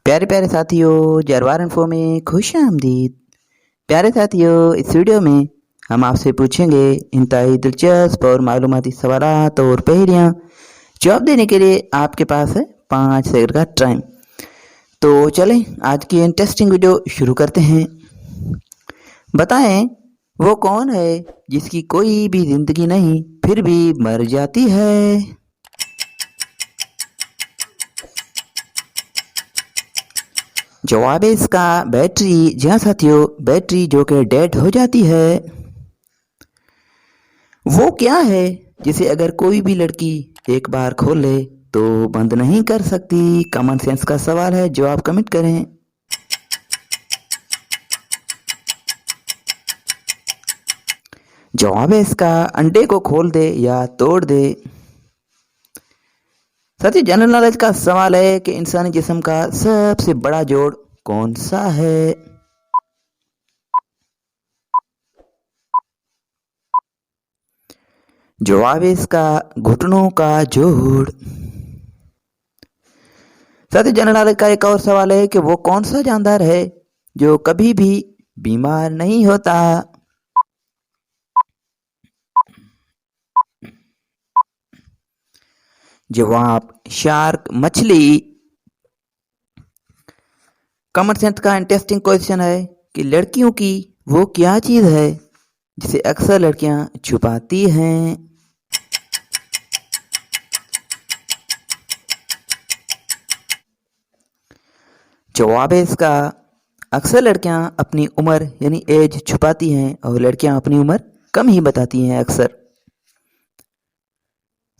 प्यारे प्यारे साथियों, जरवार इन्फो में खुश आमदीद। प्यारे साथियों, इस वीडियो में हम आपसे पूछेंगे इंतहाई दिलचस्प और मालूमाती सवालात और पहेलियाँ। जवाब देने के लिए आपके पास है 5 सेकंड का टाइम। तो चलें आज की इंटरेस्टिंग वीडियो शुरू करते हैं। बताएं वो कौन है जिसकी कोई भी जिंदगी नहीं फिर भी मर जाती है। जवाब है इसका बैटरी। जी हाँ साथियों, बैटरी जो कि डेड हो जाती है। वो क्या है जिसे अगर कोई भी लड़की एक बार खोले तो बंद नहीं कर सकती। कॉमन सेंस का सवाल है, जवाब कमेंट करें। जवाब है इसका अंडे को खोल दे या तोड़ दे। साथियों, जनरल नॉलेज का सवाल है कि इंसानी जिस्म का सबसे बड़ा जोड़ कौन सा है। जवाब है इसका घुटनों का जोड़। साथियों, जनरल नॉलेज का एक और सवाल है कि वो कौन सा जानदार है जो कभी भी बीमार नहीं होता। जवाब शार्क, मछली। कॉमन सेंस का इंटरेस्टिंग क्वेश्चन है कि लड़कियों की वो क्या चीज है जिसे अक्सर लड़कियां छुपाती हैं। जवाब है इसका अक्सर लड़कियां अपनी उम्र यानी एज छुपाती हैं और लड़कियां अपनी उम्र कम ही बताती हैं अक्सर।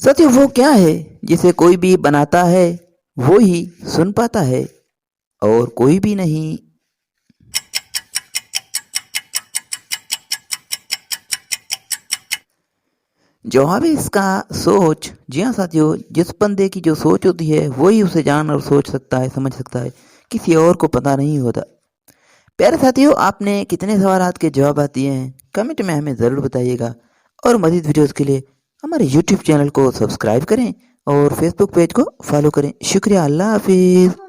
साथियों, वो क्या है जिसे कोई भी बनाता है वो ही सुन पाता है और कोई भी नहीं। जवाब है इसका सोच। जी हाँ साथियों, जिस बंदे की जो सोच होती है वही उसे जान और सोच सकता है, समझ सकता है, किसी और को पता नहीं होता। प्यारे साथियों, आपने कितने सवालात के जवाब दिए हैं कमेंट में हमें ज़रूर बताइएगा और मज़ीद वीडियोस के लिए हमारे यूट्यूब चैनल को सब्सक्राइब करें और फेसबुक पेज को फॉलो करें। शुक्रिया, अल्लाह हाफिज़।